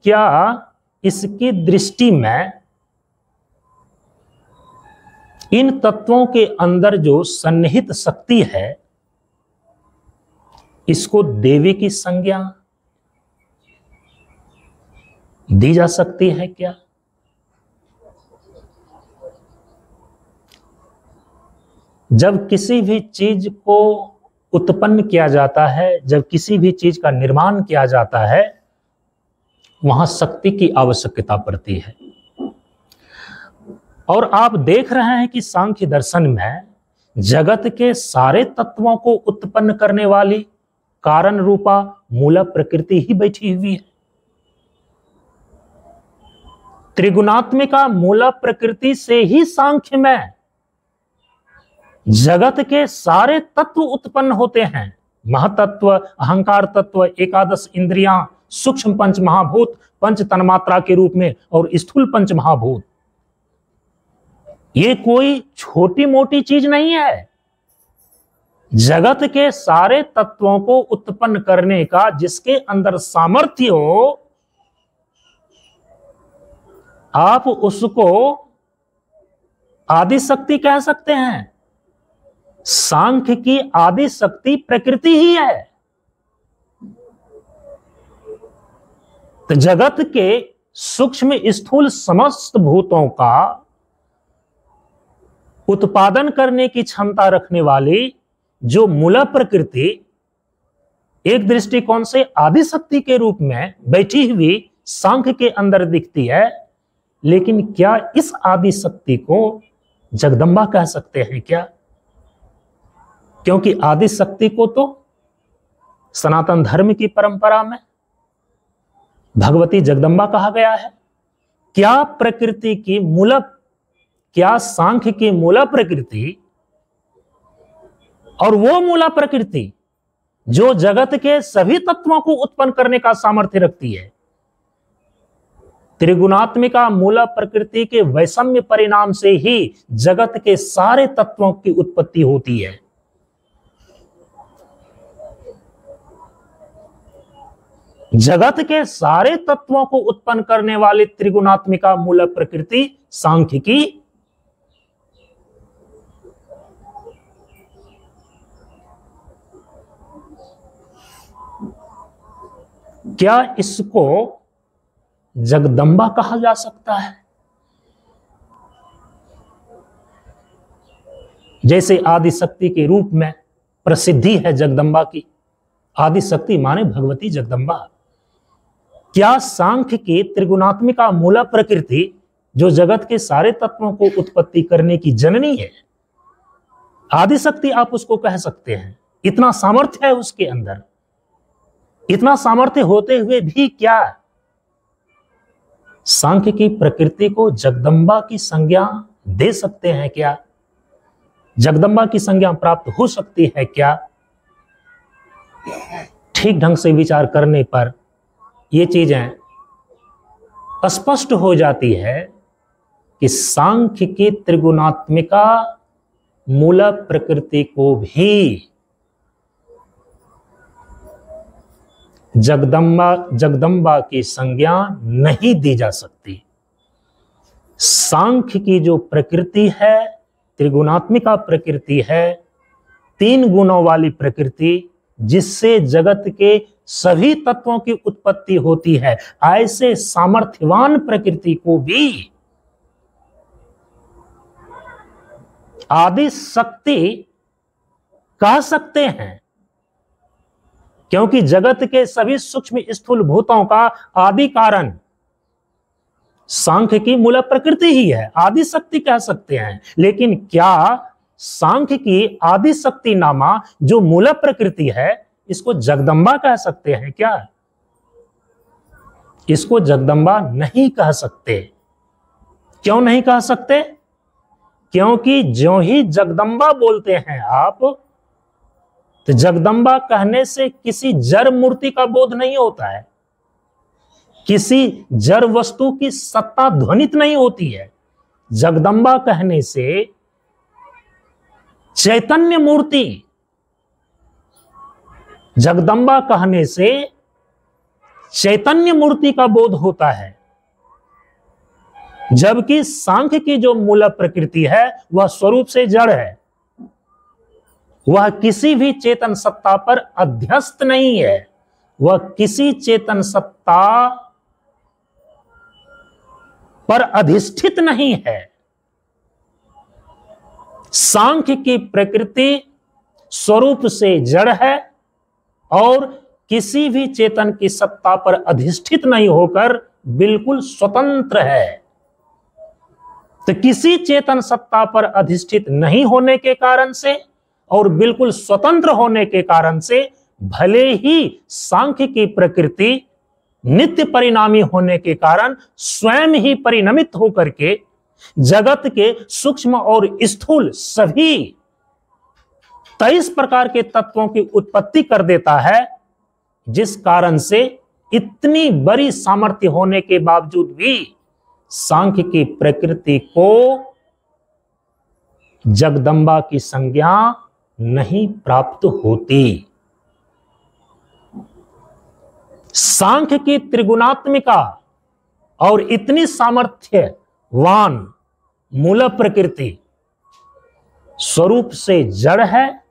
क्या इसकी दृष्टि में इन तत्वों के अंदर जो सन्निहित शक्ति है, इसको देवी की संज्ञा दी जा सकती है क्या? जब किसी भी चीज को उत्पन्न किया जाता है, जब किसी भी चीज का निर्माण किया जाता है, वहां शक्ति की आवश्यकता पड़ती है। और आप देख रहे हैं कि सांख्य दर्शन में जगत के सारे तत्वों को उत्पन्न करने वाली कारण रूपा मूल प्रकृति ही बैठी हुई है। त्रिगुणात्मिका मूल प्रकृति से ही सांख्य में जगत के सारे तत्व उत्पन्न होते हैं। महतत्व, अहंकार तत्व, एकादश इंद्रियां, सूक्ष्म पंच महाभूत, पंच तन्मात्रा के रूप में, और स्थूल पंच महाभूत। ये कोई छोटी मोटी चीज नहीं है। जगत के सारे तत्वों को उत्पन्न करने का जिसके अंदर सामर्थ्य हो, आप उसको आदि शक्ति कह सकते हैं। सांख्य की आदि शक्ति प्रकृति ही है। तो जगत के सूक्ष्म स्थूल समस्त भूतों का उत्पादन करने की क्षमता रखने वाली जो मूल प्रकृति एक दृष्टिकोण से आदि शक्ति के रूप में बैठी हुई सांख्य के अंदर दिखती है, लेकिन क्या इस आदि शक्ति को जगदम्बा कह सकते हैं क्या? क्योंकि आदि शक्ति को तो सनातन धर्म की परंपरा में भगवती जगदम्बा कहा गया है। क्या प्रकृति की मूल, क्या सांख्य की मूल प्रकृति और वो मूल प्रकृति जो जगत के सभी तत्वों को उत्पन्न करने का सामर्थ्य रखती है, त्रिगुणात्मिका मूल प्रकृति के वैषम्य परिणाम से ही जगत के सारे तत्वों की उत्पत्ति होती है। जगत के सारे तत्वों को उत्पन्न करने वाली त्रिगुणात्मिका मूल प्रकृति सांख्य की क्या इसको जगदम्बा कहा जा सकता है? जैसे आदि शक्ति के रूप में प्रसिद्धि है जगदम्बा की, आदि शक्ति माने भगवती जगदम्बा। क्या सांख्य की त्रिगुणात्मिका मूल प्रकृति जो जगत के सारे तत्वों को उत्पत्ति करने की जननी है, आदि शक्ति आप उसको कह सकते हैं? इतना सामर्थ्य है उसके अंदर। इतना सामर्थ्य होते हुए भी क्या सांख्य की प्रकृति को जगदम्बा की संज्ञा दे सकते हैं क्या? जगदम्बा की संज्ञा प्राप्त हो सकती है क्या? ठीक ढंग से विचार करने पर ये चीजें स्पष्ट हो जाती है कि सांख्य की त्रिगुणात्मिका मूल प्रकृति को भी जगदम्बा की संज्ञा नहीं दी जा सकती। सांख्य की जो प्रकृति है, त्रिगुणात्मिका प्रकृति है, 3 गुणों वाली प्रकृति, जिससे जगत के सभी तत्वों की उत्पत्ति होती है, ऐसे सामर्थ्यवान प्रकृति को भी आदि शक्ति कह सकते हैं, क्योंकि जगत के सभी सूक्ष्म स्थूल भूतों का आदि कारण सांख्य की मूल प्रकृति ही है, आदि शक्ति कह सकते हैं। लेकिन क्या सांख्य की आदि शक्ति नामा जो मूल प्रकृति है, इसको जगदम्बा कह सकते हैं क्या? इसको जगदम्बा नहीं कह सकते। क्यों नहीं कह सकते? क्योंकि जो ही जगदम्बा बोलते हैं आप, तो जगदम्बा कहने से किसी जड़ मूर्ति का बोध नहीं होता है, किसी जड़ वस्तु की सत्ता ध्वनित नहीं होती है। जगदम्बा कहने से चैतन्य मूर्ति, जगदम्बा कहने से चैतन्य मूर्ति का बोध होता है, जबकि सांख्य की जो मूल प्रकृति है वह स्वरूप से जड़ है, वह किसी भी चेतन सत्ता पर अध्यस्त नहीं है, वह किसी चेतन सत्ता पर अधिष्ठित नहीं है। सांख्य की प्रकृति स्वरूप से जड़ है और किसी भी चेतन की सत्ता पर अधिष्ठित नहीं होकर बिल्कुल स्वतंत्र है। तो किसी चेतन सत्ता पर अधिष्ठित नहीं होने के कारण से और बिल्कुल स्वतंत्र होने के कारण से भले ही सांख्य की प्रकृति नित्य परिणामी होने के कारण स्वयं ही परिणमित होकर के जगत के सूक्ष्म और स्थूल सभी 23 प्रकार के तत्वों की उत्पत्ति कर देता है, जिस कारण से इतनी बड़ी सामर्थ्य होने के बावजूद भी सांख्य की प्रकृति को जगदम्बा की संज्ञा नहीं प्राप्त होती। सांख्य की त्रिगुणात्मिका और इतनी सामर्थ्यवान मूल प्रकृति स्वरूप से जड़ है,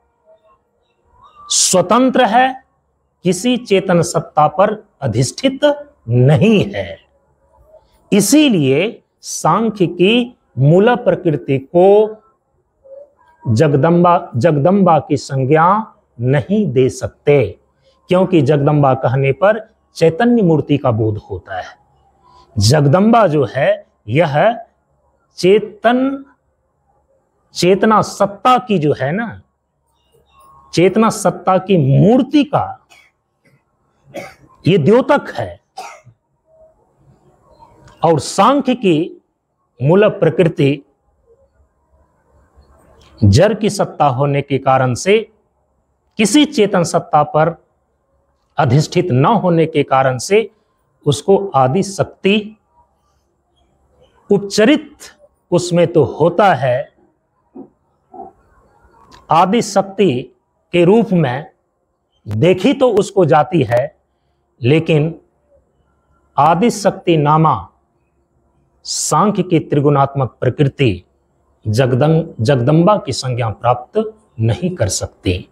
स्वतंत्र है, किसी चेतन सत्ता पर अधिष्ठित नहीं है। इसीलिए सांख्य की मूल प्रकृति को जगदम्बा की संज्ञा नहीं दे सकते, क्योंकि जगदम्बा कहने पर चैतन्य मूर्ति का बोध होता है। जगदम्बा जो है यह चेतना सत्ता की जो है ना, चेतना सत्ता की मूर्ति का ये द्योतक है। और सांख्य की मूल प्रकृति जड़ की सत्ता होने के कारण से किसी चेतन सत्ता पर अधिष्ठित न होने के कारण से उसको आदि शक्ति उपचरित उसमें तो होता है, आदि शक्ति के रूप में देखी तो उसको जाती है, लेकिन आदि शक्ति नामा सांख्य की त्रिगुणात्मक प्रकृति जगदम्बा की संज्ञा प्राप्त नहीं कर सकती।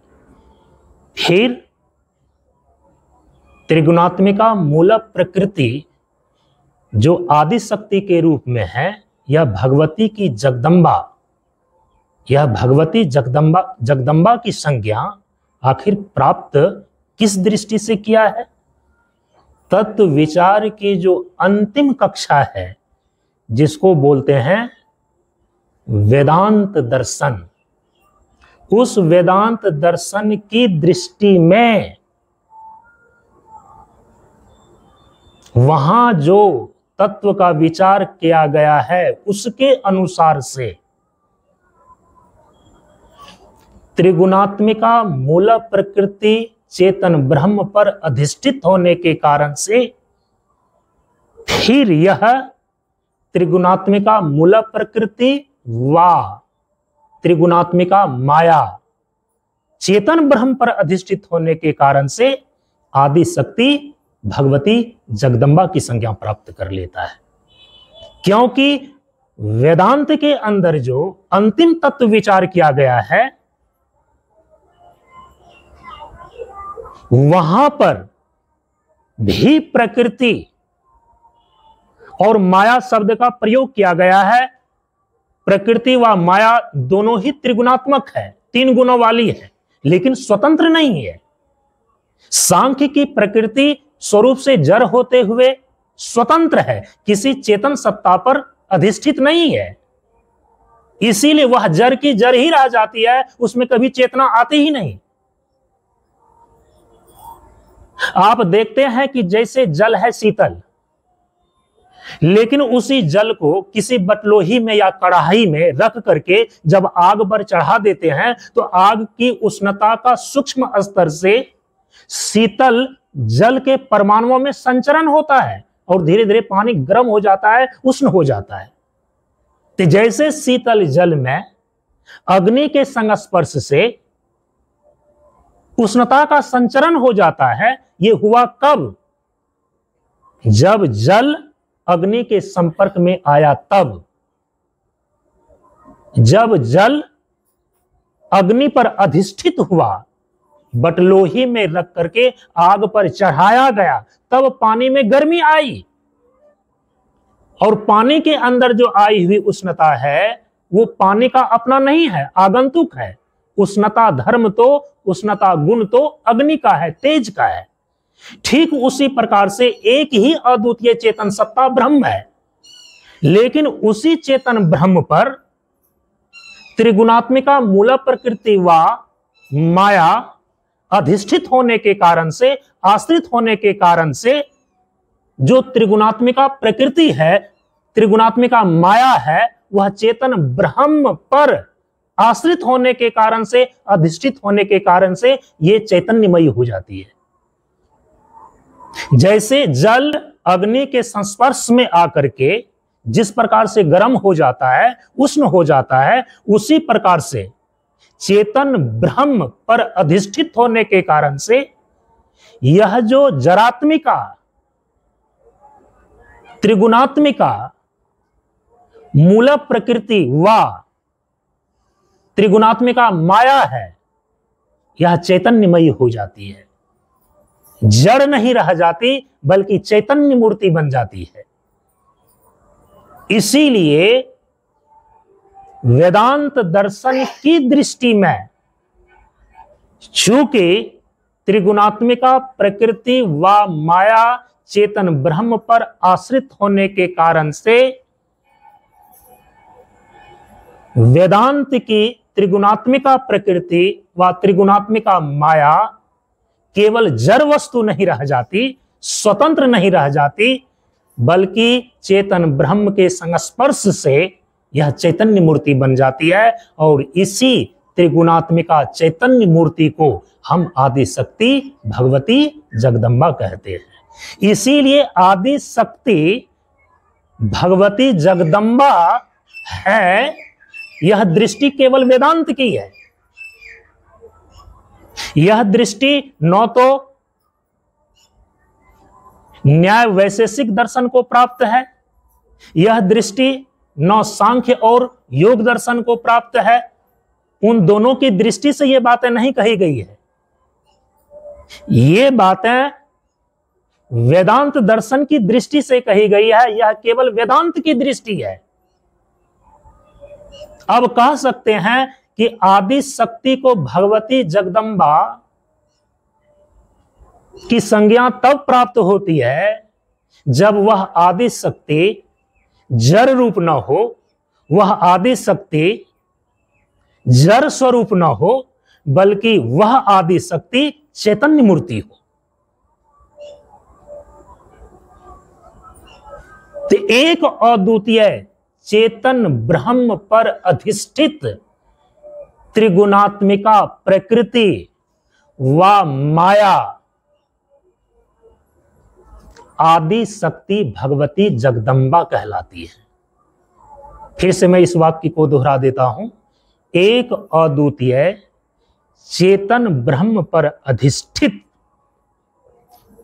फिर त्रिगुणात्मिका मूल प्रकृति जो आदि शक्ति के रूप में है, यह भगवती की जगदम्बा, यह भगवती जगदम्बा की संज्ञा आखिर प्राप्त किस दृष्टि से किया है? तत्व विचार की जो अंतिम कक्षा है, जिसको बोलते हैं वेदांत दर्शन, उस वेदांत दर्शन की दृष्टि में वहां जो तत्व का विचार किया गया है, उसके अनुसार से त्रिगुणात्मिका मूल प्रकृति चेतन ब्रह्म पर अधिष्ठित होने के कारण से फिर यह त्रिगुणात्मिका मूल प्रकृति व त्रिगुणात्मिका माया चेतन ब्रह्म पर अधिष्ठित होने के कारण से आदि शक्ति भगवती जगदम्बा की संज्ञा प्राप्त कर लेता है। क्योंकि वेदांत के अंदर जो अंतिम तत्व विचार किया गया है वहां पर भी प्रकृति और माया शब्द का प्रयोग किया गया है। प्रकृति व माया दोनों ही त्रिगुणात्मक है, 3 गुणों वाली है, लेकिन स्वतंत्र नहीं है। सांख्य की प्रकृति स्वरूप से जड़ होते हुए स्वतंत्र है, किसी चेतन सत्ता पर अधिष्ठित नहीं है। इसीलिए वह जड़ की जड़ ही रह जाती है, उसमें कभी चेतना आती ही नहीं। आप देखते हैं कि जैसे जल है शीतल, लेकिन उसी जल को किसी बटलोही में या कढ़ाई में रख करके जब आग पर चढ़ा देते हैं तो आग की उष्णता का सूक्ष्म स्तर से शीतल जल के परमाणुओं में संचरण होता है और धीरे धीरे पानी गर्म हो जाता है, उष्ण हो जाता है। तो जैसे शीतल जल में अग्नि के संस्पर्श से उष्णता का संचरण हो जाता है, यह हुआ कब? जब जल अग्नि के संपर्क में आया तब। जब जल अग्नि पर अधिष्ठित हुआ, बटलोही में रख करके आग पर चढ़ाया गया, तब पानी में गर्मी आई। और पानी के अंदर जो आई हुई उष्णता है वो पानी का अपना नहीं है, आगंतुक है। उष्णता धर्म तो, उष्णता गुण तो अग्नि का है, तेज का है। ठीक उसी प्रकार से एक ही अद्वितीय चेतन सत्ता ब्रह्म है, लेकिन उसी चेतन ब्रह्म पर त्रिगुणात्मिका मूल प्रकृति व माया अधिष्ठित होने के कारण से, आश्रित होने के कारण से, जो त्रिगुणात्मिका प्रकृति है, त्रिगुणात्मिका माया है, वह चेतन ब्रह्म पर आश्रित होने के कारण से, अधिष्ठित होने के कारण से ये चैतन्यमयी हो जाती है। जैसे जल अग्नि के संस्पर्श में आकर के जिस प्रकार से गर्म हो जाता है, उष्ण हो जाता है, उसी प्रकार से चेतन ब्रह्म पर अधिष्ठित होने के कारण से यह जो जरात्मिका, त्रिगुणात्मिका मूल प्रकृति व त्रिगुणात्मिका माया है, यह चैतन्यमयी हो जाती है। जड़ नहीं रह जाती, बल्कि चैतन्य मूर्ति बन जाती है। इसीलिए वेदांत दर्शन की दृष्टि में चूंकि त्रिगुणात्मिका प्रकृति व माया चेतन ब्रह्म पर आश्रित होने के कारण से वेदांत की त्रिगुणात्मिका प्रकृति व त्रिगुणात्मिका माया केवल जड़ वस्तु नहीं रह जाती, स्वतंत्र नहीं रह जाती, बल्कि चेतन ब्रह्म के संस्पर्श से यह चैतन्य मूर्ति बन जाती है। और इसी त्रिगुणात्मिका चैतन्य मूर्ति को हम आदि शक्ति भगवती जगदम्बा कहते हैं। इसीलिए आदि शक्ति भगवती जगदम्बा है, यह दृष्टि केवल वेदांत की है। यह दृष्टि न तो न्याय वैशेषिक दर्शन को प्राप्त है, यह दृष्टि न सांख्य और योग दर्शन को प्राप्त है। उन दोनों की दृष्टि से यह बातें नहीं कही गई है। ये बातें वेदांत दर्शन की दृष्टि से कही गई है, यह केवल वेदांत की दृष्टि है। अब कह सकते हैं कि आदि शक्ति को भगवती जगदम्बा की संज्ञा तब प्राप्त होती है जब वह आदि शक्ति जड़ रूप न हो, वह आदि शक्ति जड़ स्वरूप न हो, बल्कि वह आदि शक्ति चैतन्य मूर्ति हो। तो एक अद्वितीय चेतन ब्रह्म पर अधिष्ठित त्रिगुणात्मिका प्रकृति व माया आदि शक्ति भगवती जगदम्बा कहलाती है। फिर से मैं इस वाक्य को दोहरा देता हूं। एक अद्वितीय चेतन ब्रह्म पर अधिष्ठित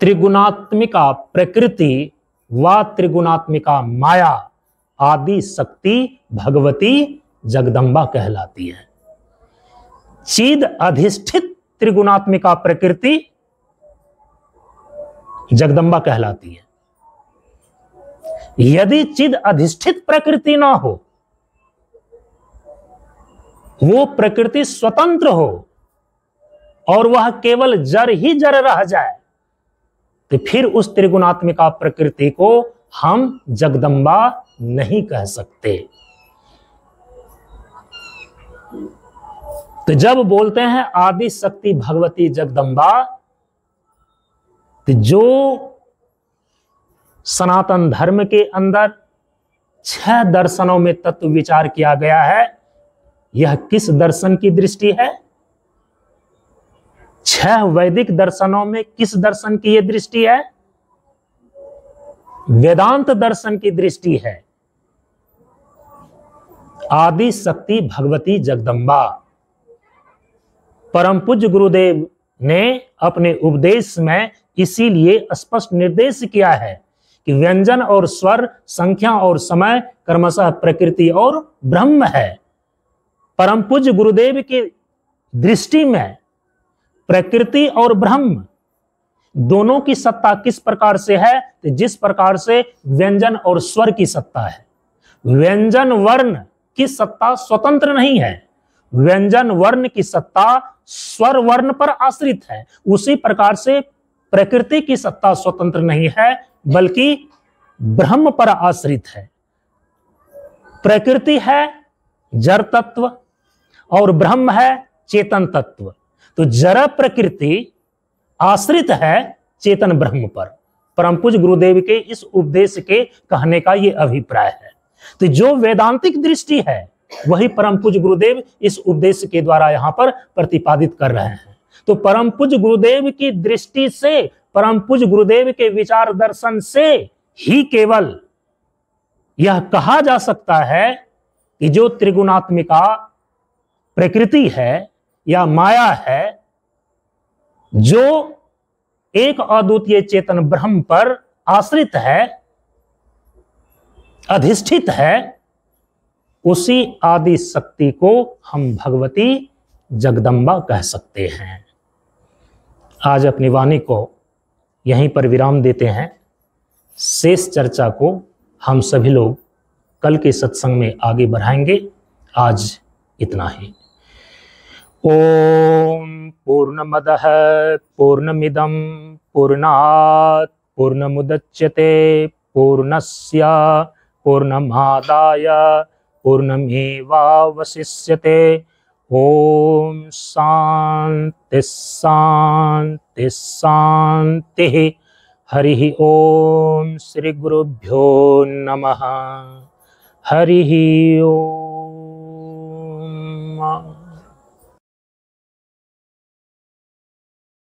त्रिगुणात्मिका प्रकृति व त्रिगुणात्मिका माया आदि शक्ति भगवती जगदम्बा कहलाती है। चिद अधिष्ठित त्रिगुणात्मिका प्रकृति जगदम्बा कहलाती है। यदि चिद अधिष्ठित प्रकृति ना हो, वो प्रकृति स्वतंत्र हो और वह केवल जड़ ही जड़ रह जाए, तो फिर उस त्रिगुणात्मिका प्रकृति को हम जगदम्बा नहीं कह सकते। तो जब बोलते हैं आदि शक्ति भगवती जगदम्बा, तो जो सनातन धर्म के अंदर 6 दर्शनों में तत्व विचार किया गया है, यह किस दर्शन की दृष्टि है? 6 वैदिक दर्शनों में किस दर्शन की यह दृष्टि है? वेदांत दर्शन की दृष्टि है। आदि शक्ति भगवती जगदम्बा। परम पूज्य गुरुदेव ने अपने उपदेश में इसीलिए स्पष्ट निर्देश किया है कि व्यंजन और स्वर, संख्या और समय क्रमशः प्रकृति और ब्रह्म है। परम पूज्य गुरुदेव की दृष्टि में प्रकृति और ब्रह्म दोनों की सत्ता किस प्रकार से है? तो जिस प्रकार से व्यंजन और स्वर की सत्ता है। व्यंजन वर्ण की सत्ता स्वतंत्र नहीं है, व्यंजन वर्ण की सत्ता स्वर वर्ण पर आश्रित है। उसी प्रकार से प्रकृति की सत्ता स्वतंत्र नहीं है, बल्कि ब्रह्म पर आश्रित है। प्रकृति है जड़ तत्व और ब्रह्म है चेतन तत्व। तो जड़ प्रकृति आश्रित है चेतन ब्रह्म पर। परम पूज्य गुरुदेव के इस उपदेश के कहने का यह अभिप्राय है। तो जो वेदांतिक दृष्टि है वही परम पूज्य गुरुदेव इस उपदेश के द्वारा यहां पर प्रतिपादित कर रहे हैं। तो परम पूज्य गुरुदेव की दृष्टि से, परम पूज्य गुरुदेव के विचार दर्शन से ही केवल यह कहा जा सकता है कि जो त्रिगुणात्मिका प्रकृति है या माया है, जो एक अद्वितीय चेतन ब्रह्म पर आश्रित है, अधिष्ठित है, उसी आदि शक्ति को हम भगवती जगदम्बा कह सकते हैं। आज अपनी वाणी को यहीं पर विराम देते हैं। शेष चर्चा को हम सभी लोग कल के सत्संग में आगे बढ़ाएंगे। आज इतना ही। ओम पूर्णमदः पूर्णमिदं पूर्णात् पूर्णमुदच्यते पूर्णस्य पूर्णमादाय पूर्णमेवावशिष्यते। ओम शांति शांति शांति। हरि ओम। श्री गुरुभ्यो नमः। हरि ओम।